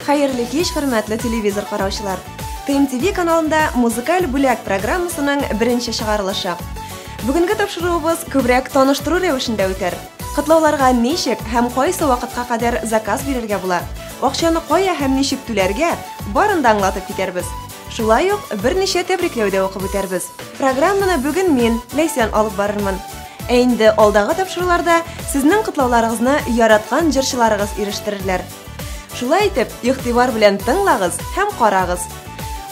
Xayrli kech, hurmatli televizor qarovchilar. TMTV kanalында Muzikal бүләк программасының беренче чыгарылышы. Бүгенге тапшыруыбыз күбрәк таныштыру рәвешендә үтәр. Котлауларга ничек һәм кайсы вакытка кадәр заказ бирергә була, акчаны кая һәм ничек түләргә, барын да аңлатып китәрбез. Шулай ук берничә тәбрикләүдә укып үтәрбез. Программаны бүген мин, Ләйсән, алып барырмын. Инде алдагы тапшыруларда сезнең котлауларыгызны яраткан җырчыларыгыз ирештерерләр. Шулай итеп, игътибар белән тыңлагыз һәм карагыз.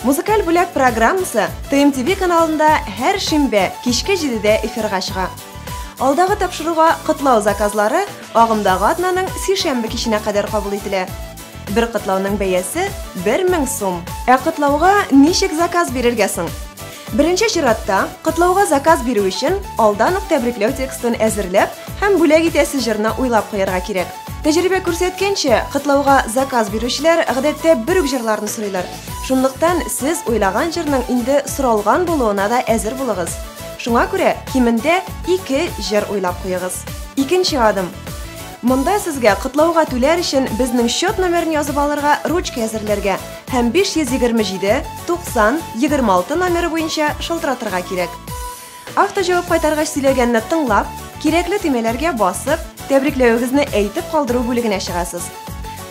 Музыкаль бүләк программасы TMTV каналында һәр шимбә кичке 7дә эфирга чыга. Алдагы тапшыруга котлау заказлары агымдагы атнаның сишәмбе киченә кадәр кабул ителә. Бер котлауның бәясе 1000 сум. Котлауга ничек заказ бирергә соң? Беренче чиратта котлауга заказ бирү өчен алдан ук тәбрикләү текстын әзерләп һәм бүләк итәсе җырны уйлап куярга кирәк. Тәҗрибә күрсәткәнчә, котлауга заказ бирүчеләр гадәттә бер үк җырларны сорыйлар. Шунлыктан сез уйлаган җырның инде соралган булуына да әзер булыгыз. Шуңа күрә кимендә 2 җыр уйлап куегыз. Икенче адым. Монда сезгә котлауга түләр өчен безнең счет номерын язып алырга ручка әзерләргә һәм 527 90 26 номеры буенча шалтыратырга кирәк. Автоҗавап кайтаргач сөйләгәнне тыңлап, кирәкле төймәләргә басып, тәбрикләвегезне әйтеп калдыру бүлегенә чыгасыз.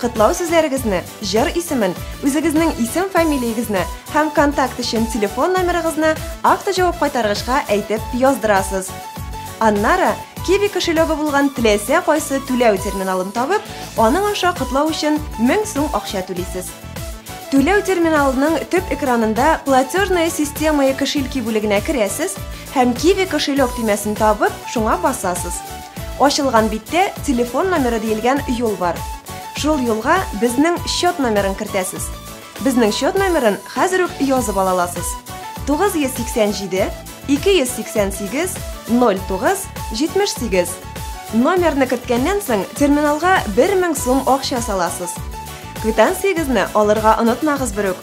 Котлау сүзләрегезне, җыр исемен, үзегезнең исем-фамилиягезне һәм контакт өчен телефон номерыгызны автоҗавап кайтаргычка әйтеп яздырасыз. Аннары Киви кошелегы булган теләсә кайсы түләү терминалын табып, аның аша котлау өчен 1000 сум акча түлисез. Түләү терминалының төп экранында платежная система кошельки бүлегенә керәсез һәм Киви кошелек төймәсен табып, шуңа басасыз. Ачылган биттә телефон номеры диелгән юл бар. Шул юлга безнең счет номерын кертәсез. Безнең счет номерын хәзер үк язып аласыз. 987 288 09 78. Номерны керткәннән соң терминалга 1000 сум акча саласыз. Квитанцияңызны алырга онытмагыз берүк.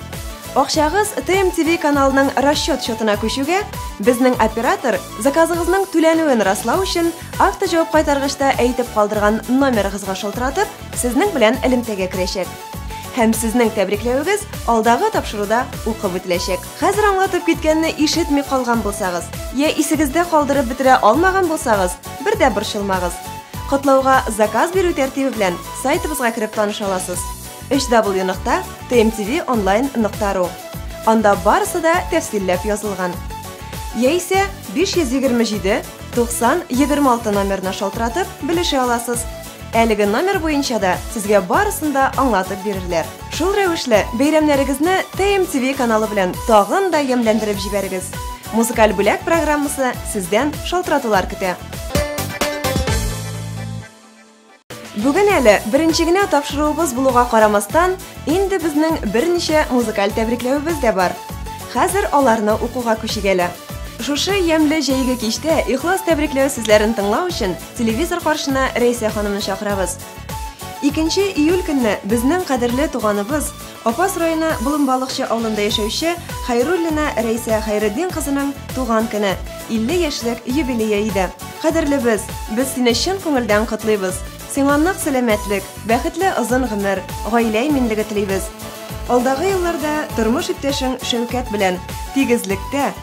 Акчагыз TMTV каналының расчет счетына күчүгә, безнең оператор заказыгызның түләнүен раслау өчен автоҗавап кайтаргычта әйтеп калдырган номерыгызга шалтыратып, сезнең белән элемтәгә керәчәк. Һәм сезнең тәбрикләвегез алдагы тапшыруда укып үтеләчәк. Хәзер аңлатып киткәнне ишетми калган булсагыз, я исегездә калдырып бетерә алмаган булсагыз, бер дә борчылмагыз. Котлауга заказ бирү тәртибе белән сайтыбызга кереп таныша аласыз. www.tmtvonline.ru. Анда барысы да тәфсилләп язылган. Яисә 527 90 26 номерына шалтыратып белешә аласыз. Әлеге номер буенча да сезгә барысында аңлатып бирерләр. Шул рәвешле бәйрәмнәрегезне TMTV каналы белән тагын да ямьләндереп җибәрегез. Музыкаль бүләк программасы сездән шалтыратулар көтә. Бүген әле беренче генә тапшыруыбыз булуга карамастан, инде безнең берничә музыкаль тәбрикләвебез дә бар. Хәзер аларны укуга күчегәлә. Шушы ямьле җәйге кичтә ихлас тәбрикләү сүзләрен тыңлау өчен телевизор каршына Рәйсә ханымны чакырабыз. 2 июль көнне безнең кадерле туганыбыз, Апас районы Болынбалыкчы авылында яшәүче Хайруллина Рәйсә Хайретдин кызының туган көне, 50 яшьлек юбилее иде. Кадерлебез, без сине чын күңелдән котлыйбыз. Сиңа нык сәламәтлек, бәхетле озын гомер, гаилә иминлеге телибез. Алдагы елларда тормыш иптәшең Шәүкәт белән тигезлектә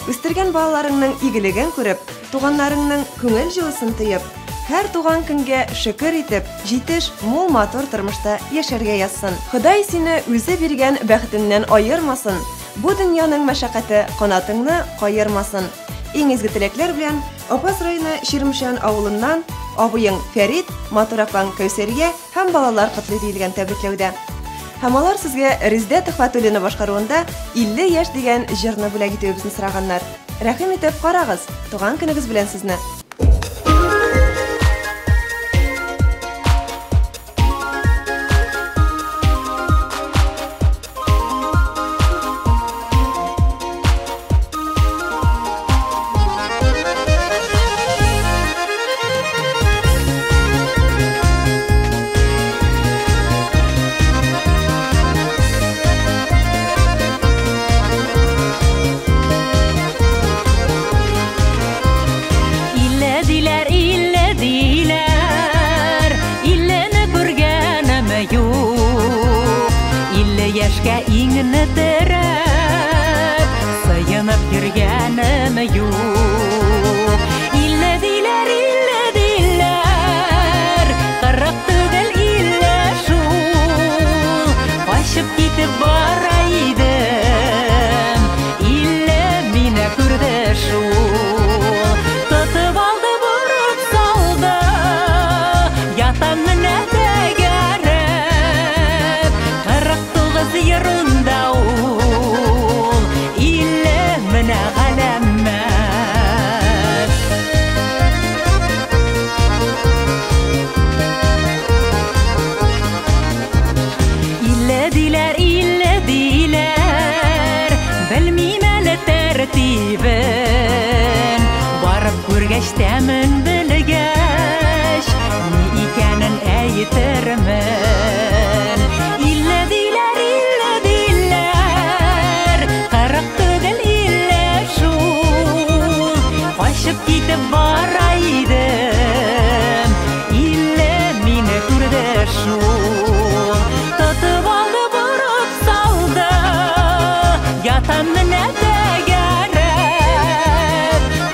үстергән балаларыңның игелеген күреп, туганнарыңның күңел җылысын тоеп, һәр туган көнгә шөкер итеп, җитеш, мул матур тормышта яшәргә язсын. Ходай сине үзе биргән бәхетеннән аермасын. Бу дөньяның мәшәкате канатыңны каермасын. Иң изге теләкләр белән Апас районы Ширмшан авылыннан абыең Фәрит, матур апаң Кәүсәргә һәм балалар котлый диелгән тәбрикләүдә. Һәм алар сезгә Резидә Төхфәтуллина башкаруында 50 яшь дигән җырны бүләк итүебезне сораганнар. Рәхим итеп карагыз, туган көнегез белән сезне. Яшкә иңне терәп, сыйынып йөргәнем юк. Илле диләр, кырык түгел илле шул. Качып китеп бара идем, илле мине күрде шул. Тотып алды, бурып салды, ятам менә тәгәрәп. 49 ярында ул, илле менә галәммәт. Илле диләр, белмим әле тәртибен. Барып күргәч тәмен белгәч, ни икәнен әйтермен. Илле диләр, 40 түгел илле шул. Качып китеп бара идем, илле мине күрде шул. Тотып алды, бурып салды, ятам менә тәгәрәп.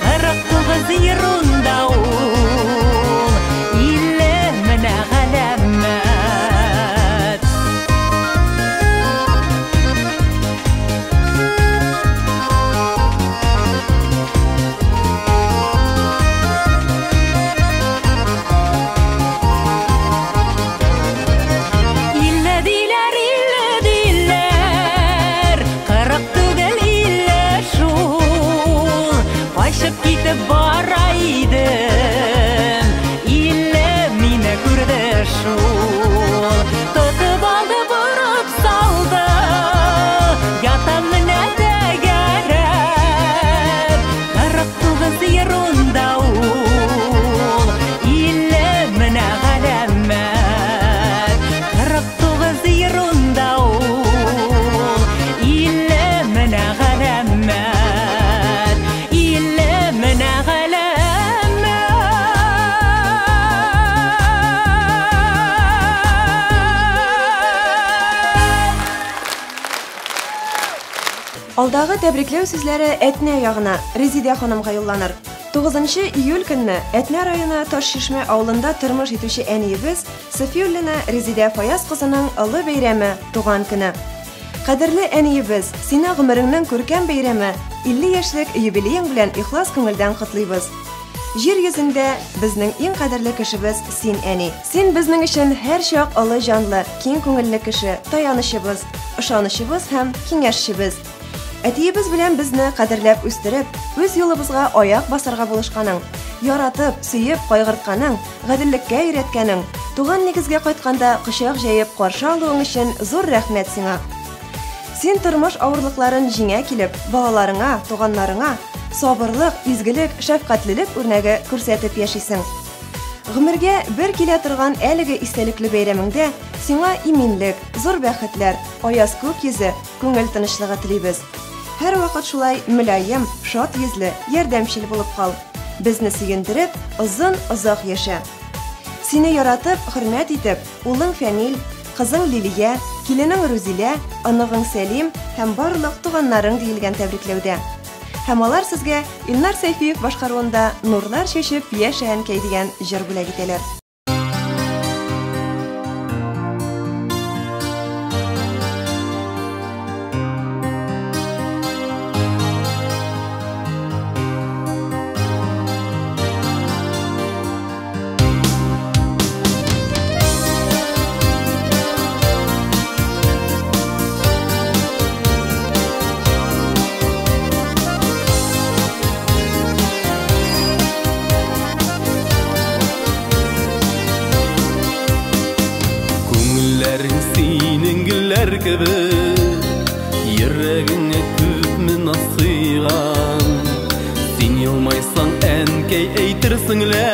49 ярында ул, илле менә галәммәт. Илле диләр, 40 түгел илле шул. Качып китеп бара идем, илле мине күрде шул. Тотып алды, бурып салды, ятам менә тәгәрәп. 49 ярында ул, илле менә галәммәт. 49 ярында ул, илле менә галәммәт. Илле менә Алдагы тәбрикләү сүзләре Әтнә ягына, Резидә ханымга юлланыр. 9 июль көнне Әтнә районы Ташшишмә авылында тормыш итүче әниебез Сафиуллина Резидә Фаяз кызының олы бәйрәме, туган көне. Кадерле әниебез, сине гомереңнең күркәм бәйрәме, 50 яшьлек юбилеең белән ихлас күңелдән котлыйбыз. Җир йөзендә безнең иң кадерле кешебез син, әни. Син безнең өчен һәр чак олы җанлы, киң күңелле кеше, таянычыбыз, ышанычыбыз һәм киңәшчебез. Әтиебез белән безне кадерләп үстереп, үз юлыбызга аяк басарга булышканың, яратып, сөеп кайгыртканың, гаделлеккә өйрәткәнең, туган нигезгә кайтканда кочак җәеп каршы алуың өчен зур рәхмәт сиңа. Син тормыш авырлыкларын җиңә килеп, балаларыңа, туганнарыңа сабырлык, изгелек, шәфкатьлелек үрнәге күрсәтеп яшисең. Гомергә бер килә торган әлеге истәлекле бәйрәмеңдә сиңа иминлек, зур бәхетләр, аяз күк йөзе, күңел тынычлыгы телибез. Һәр вакыт шулай мөлаем, шат йөзле, ярдәмчел булып кал. Безне сөендереп, озын-озак яшә. Сине яратып, хөрмәт итеп, улың Фәнил, кызың Лилия, киленең Рузилә, аныгың Сәлим һәм барлык туганнарың диелгән тәбрикләүдә. Һәм алар сезгә Илнар Сәйфиев башкаруында нурлар чәчеп яшәгән кәй дигән җыр бүләк итәләр. Йөрәгеңә күпме насыйган, син елмайсаң әнкәй әйтерсең лә,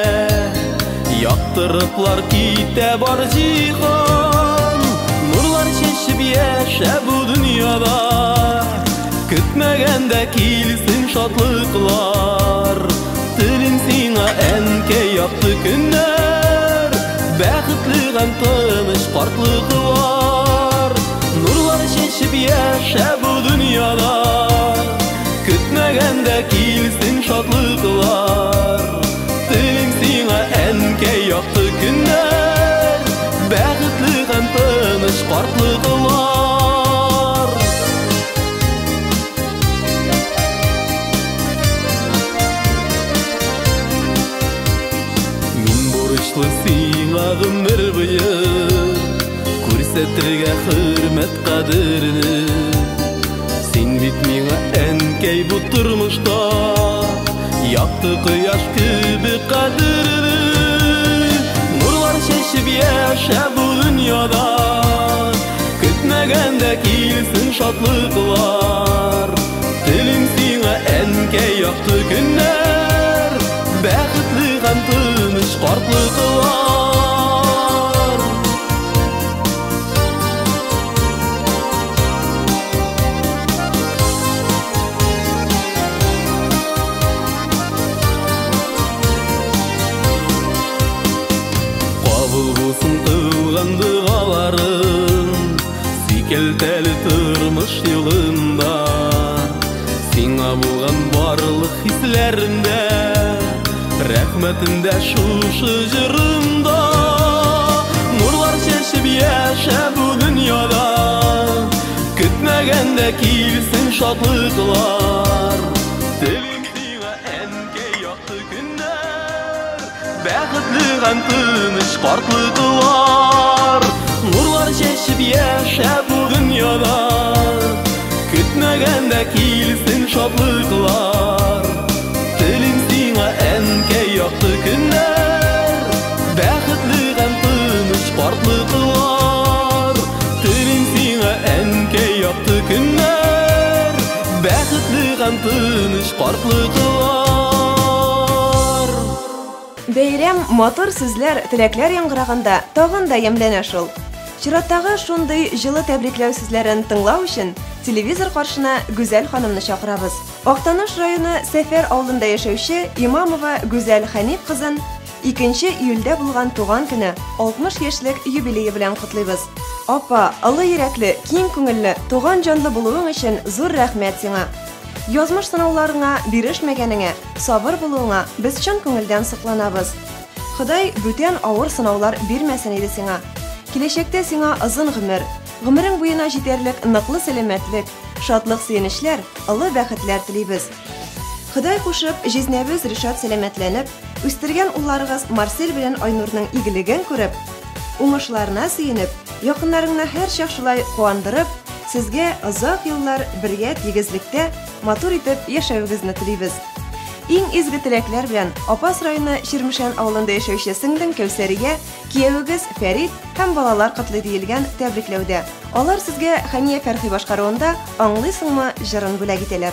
яктырыклар китә бар җиһан. Нурлар чәчеп яшә бу дөньяда, көтмәгәндә килсен шатлыклар. Телем сиңа әнкәй якты көннәр, бәхетле һәм тыныч картлыгы бар. Нурлар чәчеп картлыгылар. Мин бурычлы сиңа гомер буе күрсәтергә хөрмәт кадерне. Син бит миңа әнкәй бу тормышта якты кояш кебек кадерле. Нурлар чәчеп яшә бу дөньяда, көтмәгәндә килсен шатлыклар. Телим сиңа әнкәй якты көннәр, бәхетле һәм тыныч картлыклар. Дұғаларым сикелтәлі тұрмыш юлында, сиңа булган барлык хисләремдә, рәхмәтемдә шушы җырымда. Нурлар чәчеп яшә бу дөньяда, көтмәгәндә килсен шатлыклар. Телим сиңа әнкәй якты көннәр, бәхетле һәм тыныч картлыклар. Нурлар чәчеп яшә бу дөньяда, көтмәгәндә килсен шатлыклар. Телим сиңа әнкәй якты көннәр, бәхетле һәм тыныч картлыклар. Телим сиңа әнкәй якты көннәр, бәхетле һәм тыныч картлыклар. Бәйрәм мотор сүзләр, теләкләр яңгыраганда тагын да ямьләнә шул. Чираттагы шундый җылы тәбрикләү сүзләрен тыңлау өчен телевизор каршына Гүзәл ханымны чакырабыз. Актаныш районы Сәфәр авылында яшәүче Имамова Гүзәл Хәнип кызын 2 июльдә булган туган көне 60 яшьлек юбилее белән котлыйбыз. Апа, олы йөрәкле, киң күңелле, туган җанлы булуың өчен зур рәхмәт сиңа. Язмыш сынауларыңа бирешмәгәнеңә, сабыр булуыңа без чын күңелдән сокланабыз. Ходай бүтән авыр сынаулар бирмәсен иде сиңа. Киләчәктә сиңа озын гомерең буена җитәрлек ныклы сәламәтлек, шатлык, сөенечләр, олы бәхетләр телибез. Ходай кушып, җизнәбез Ришат сәламәтләнеп, үстергән улларыгыз Марсель белән Айнурның игелеген күреп, уңышларына сөенеп, якыннарыңны һәр чак шулай куандырып, сезгә озак еллар бергә тигезлектә матур итеп яшәүегезне телибез. Иң изге теләкләр белән Апас районы Чирмешән авылында яшәүче сеңлең Кәүсәригә киявегез Фәрит һәм балалар котлый диелгән тәбрикләүдә. Алар сезгә Хәния Фәрхи башкаруында аңлыйсыңмы җырын бүләк итәләр.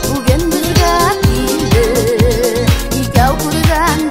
Bugün bizga keldi, ikov kurgan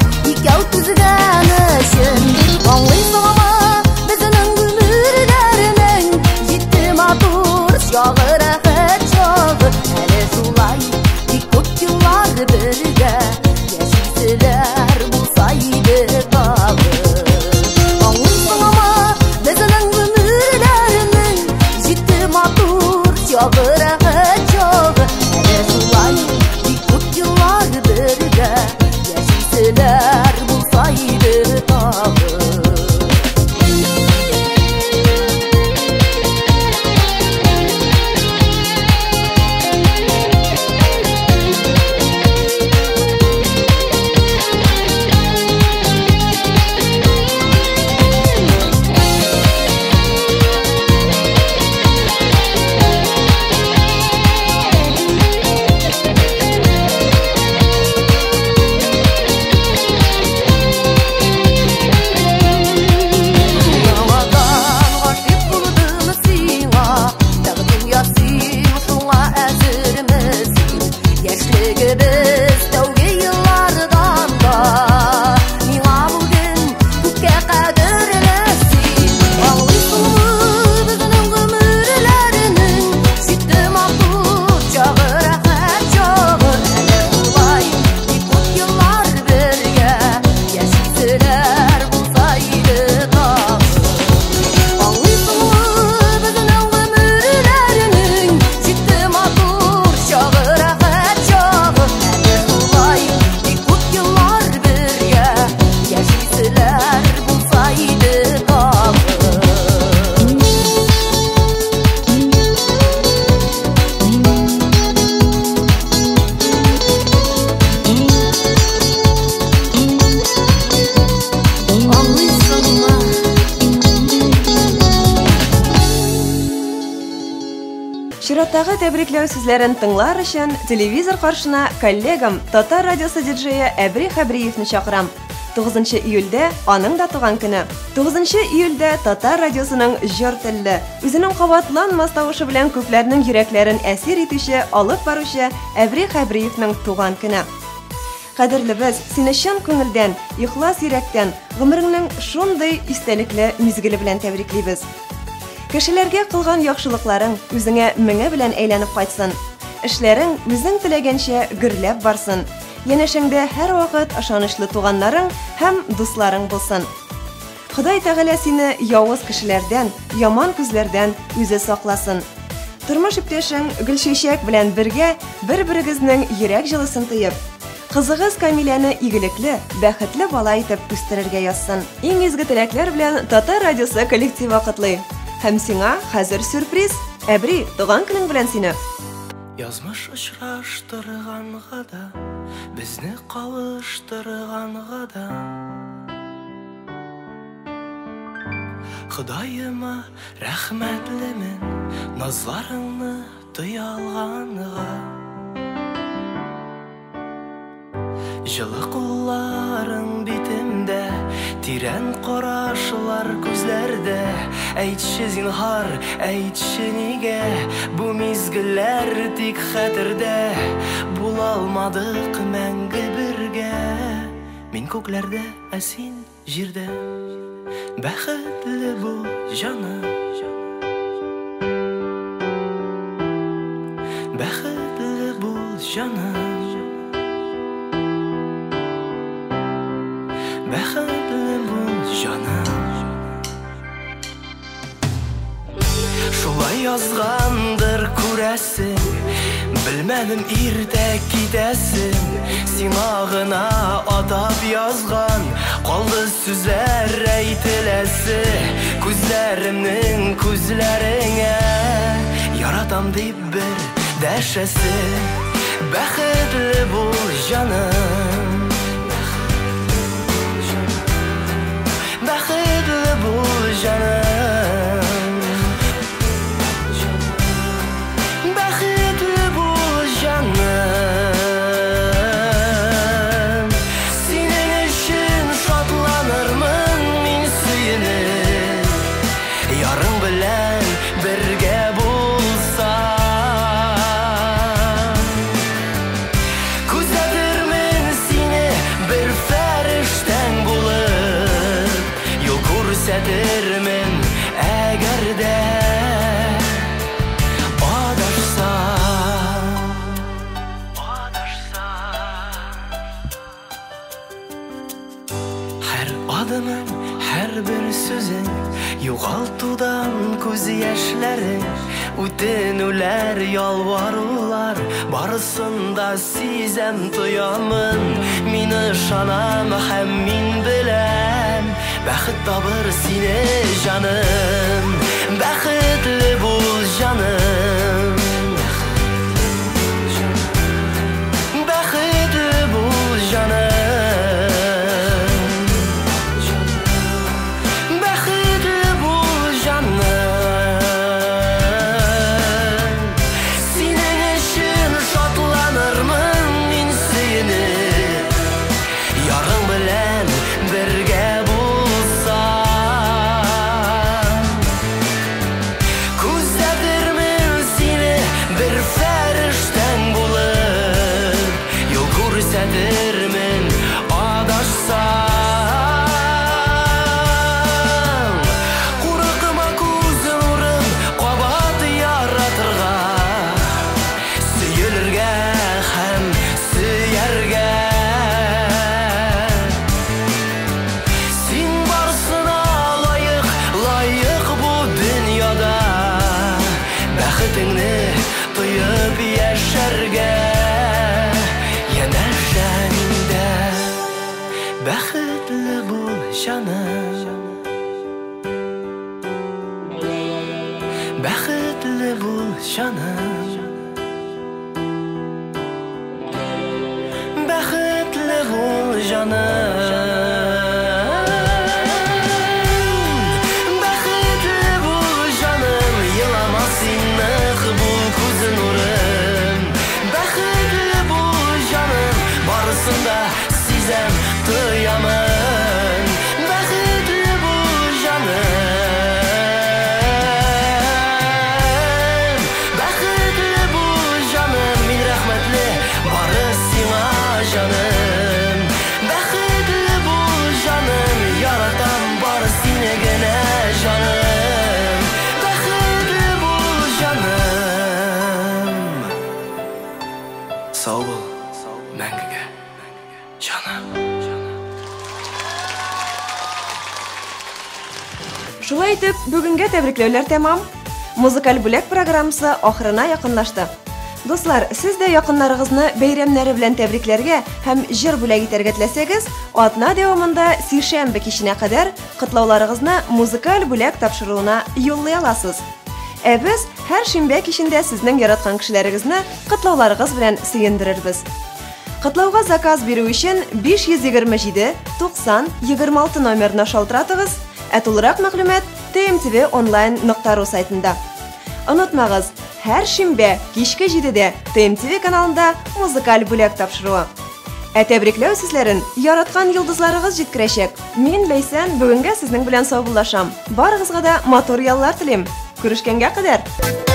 Чираттагы тәбрикләү сүзләрен тыңлар өчен телевизор каршына коллегам Татар радиосы диджее Әбри Хәбриевне чакырам. 9 июльдә аның да туган көне. 9 июльдә Татар радиосының җыр телле, үзенең кабатланмас тавышы белән күпләрнең йөрәкләрен әсир итүче, алып баручы Әбри Хәбриевның туган көне. Кадерлебез, сине чын күңелдән, ихлас йөрәктән гомереңнең шундый истәлекле мизгеле белән тәбриклибез. Кешеләргә кылган яхшылыкларың үзеңә меңе белән әйләнеп кайтсын. Эшләрең үзең теләгәнчә гөрләп барсын. Янәшәңдә һәр вакыт ышанычлы туганнарың һәм дусларың булсын. Ходай Тәгалә сине явыз кешеләрдән, яман күзләрдән үзе сакласын. Тормыш иптәшең Гөлчәчәк белән бергә бер-берегезнең йөрәк җылысын тоеп, кызыгыз Камиләне игелекле, бәхетле бала итеп үстерергә язсын. Иң изге теләкләр белән Татар радиосы коллективы котлый. Һәм сиңа хәзер сюрприз. Әбри, туган көнең белән сине. Язмыш очраштырганга да, безне кавыштырганга да. Ходаема рәхмәтлемен, назларыңны тоя алганга. Жылы кулларың битемдә, тирән карашлар күзләрдә. Әйтче зинһар, әйтче нигә, бу мизгелләр тик хәтердә. Була алмадык мәңге бергә. Мин күкләрдә, ә син җирдә. Бәхетле бул җаным, бәхетле бул җаным. Бәхетле бул җаным. Шулай язгандыр күрәсең, белмәдем иртә китәсең. Сиңа гына атап язган, калды сүзләр әйтеләсе. Күзләремнең күзләреңә, яратам дип бер дәшәсе. Бәхетле бул җаным, бәхетле бул җаным. Бәхетле бул җаным. Синең өчен шатланырмын мин сөенеп, ярың белән бергә булсам. Күзәтермен сине бер фәрештәң булып, юл күрсәтермен әгәр дә адашсам. Һәр адымың, һәр бер сүзең, югалтудан күз яшьләрең. Үтенүләр, ялварулар, барысында сизәм тоямын. Мин ышанам һәм мин беләм, бәхет табыр сине җаным. Бәхетле бул җаным, бәхетле бул җаным. Бәхетле бул җаным. Синең өчен шатланырмын мин сөенеп, ярың белән бергә булсам. Күзәтермен сине бер фәрештәң булып, юл күрсәтермен адашсам. Курыкма күз нурын кабат яратырга, сөелергә һәм сөяргә. Син барсына лаек, лаек бу дөньяда, бәхетеңне тоеп яшәргә. Янәшәңдә бәхетле бул җаным, бәхетле бул җаным. Бәхетле бул җаным. Бәхетле бул җаным, елама син нык бул күз сизем тоямын. Бәхетле бул жаным, бәхетле бул жаным, мин рәхмәтле бары сиңа жаным. Бәхетле бул жаным, яратам бары сине генә жаным. Бәхетле бул жаным. Сау бул мәңгегә жаным. Шулай итеп, бүгенге тәбрикләүләр тәмам. Музыкаль бүләк программасы ахырына якынлашты. Дуслар, сез дә якыннарыгызны бәйрәмнәре белән тәбрикләргә һәм җыр бүләк итәргә теләсәгез, атна дәвамында сишәмбе киченә кадәр котлауларыгызны музыкаль бүләк тапшыруына юллый аласыз. Ә без һәр шимбә кичендә сезнең яраткан кешеләрегезне котлауларыгыз белән сөендерербез. Котлауга заказ бирү өчен 527 90 26 номерына шалтыратыгыз, ә тулырак мәгълүмат tmtv.online.ru сайтында. Онытмагыз, һәр шимбә кичке 7дә TMTV каналында музыкаль бүләк тапшыруы. Ә тәбрикләү сүзләрен яраткан йолдызларыгыз җиткерәчәк. Мин Ләйсән бүгенгә сезнең белән саубуллашам. Барыгызга да матур яллар телим. Күрешкәнгә кадәр.